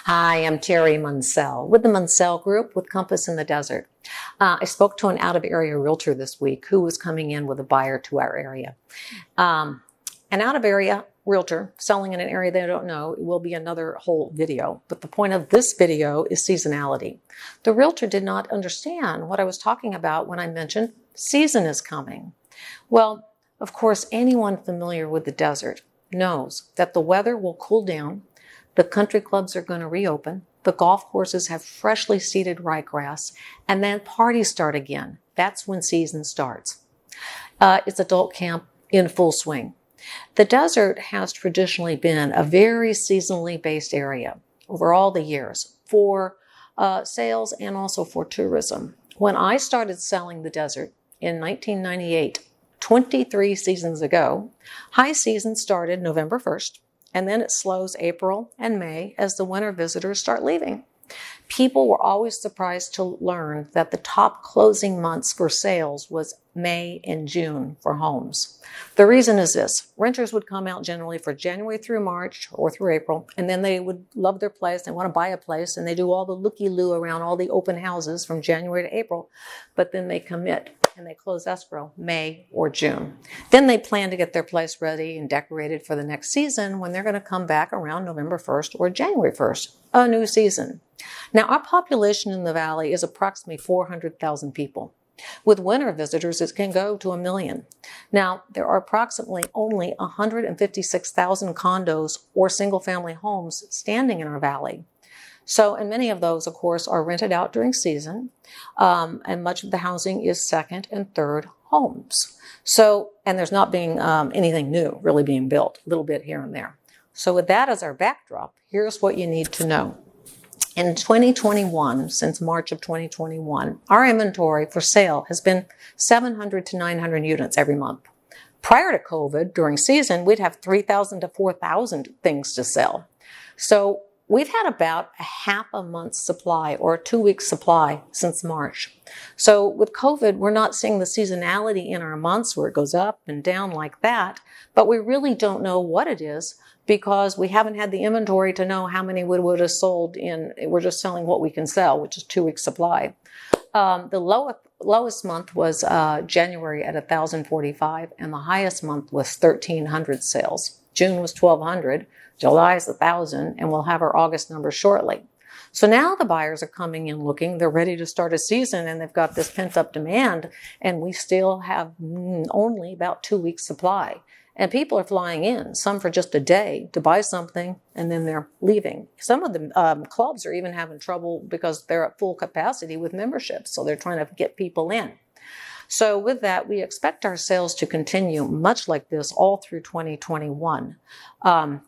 I am Terry Munselle with the Munselle Group with Compass in the Desert. I spoke to an out-of-area realtor this week who was coming in with a buyer to our area. An out-of-area realtor selling in an area they don't know. It will be another whole video. But the point of this video is seasonality. The realtor did not understand what I was talking about when I mentioned season is coming. Well, of course, anyone familiar with the desert knows that the weather will cool down. The country clubs are going to reopen. The golf courses have freshly seeded ryegrass, and then parties start again. That's when season starts. It's adult camp in full swing. The desert has traditionally been a very seasonally based area over all the years for sales and also for tourism. When I started selling the desert in 1998, 23 seasons ago, high season started November 1st. And then it slows April and May as the winter visitors start leaving. People were always surprised to learn that the top closing months for sales was May and June for homes. The reason is this. Renters would come out generally for January through March or through April, and then they would love their place. They want to buy a place, and they do all the looky-loo around all the open houses from January to April, but then they commit and they close escrow May or June. Then they plan to get their place ready and decorated for the next season when they're going to come back around November 1st or January 1st, a new season. Now, our population in the valley is approximately 400,000 people. With winter visitors, it can go to 1 million. Now, there are approximately only 156,000 condos or single-family homes standing in our valley. So, and many of those, of course, are rented out during season, and much of the housing is second and third homes. So, and there's not being anything new really being built, a little bit here and there. So with that as our backdrop, here's what you need to know. In 2021, since March of 2021, our inventory for sale has been 700 to 900 units every month. Prior to COVID, during season, we'd have 3,000 to 4,000 things to sell. So we've had about a half a month's supply or a 2-week supply since March. So with COVID, we're not seeing the seasonality in our months where it goes up and down like that, but we really don't know what it is because we haven't had the inventory to know how many we would have sold in. We're just selling what we can sell, which is 2-week supply. The lowest month was January at 1,045, and the highest month was 1,300 sales. June was 1,200. July is 1,000, and we'll have our August numbers shortly. So now the buyers are coming in looking, they're ready to start a season, and they've got this pent-up demand, and we still have only about 2 weeks supply. And people are flying in, some for just a day, to buy something, and then they're leaving. Some of the clubs are even having trouble because they're at full capacity with memberships, so they're trying to get people in. So with that, we expect our sales to continue much like this all through 2021. Some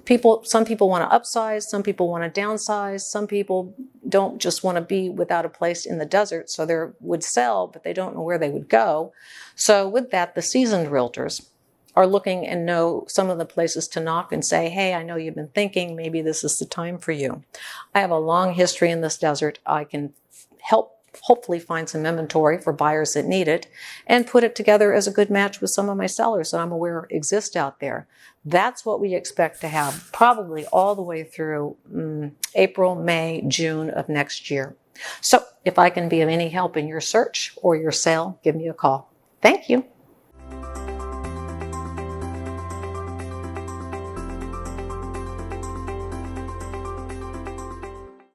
people want to upsize, some people want to downsize, some people don't just want to be without a place in the desert, so they would sell, but they don't know where they would go. So with that, the seasoned realtors are looking and know some of the places to knock and say, hey, I know you've been thinking, maybe this is the time for you. I have a long history in this desert. I can help hopefully find some inventory for buyers that need it and put it together as a good match with some of my sellers that I'm aware exist out there. That's what we expect to have probably all the way through April, May, June of next year. So if I can be of any help in your search or your sale, give me a call. Thank you.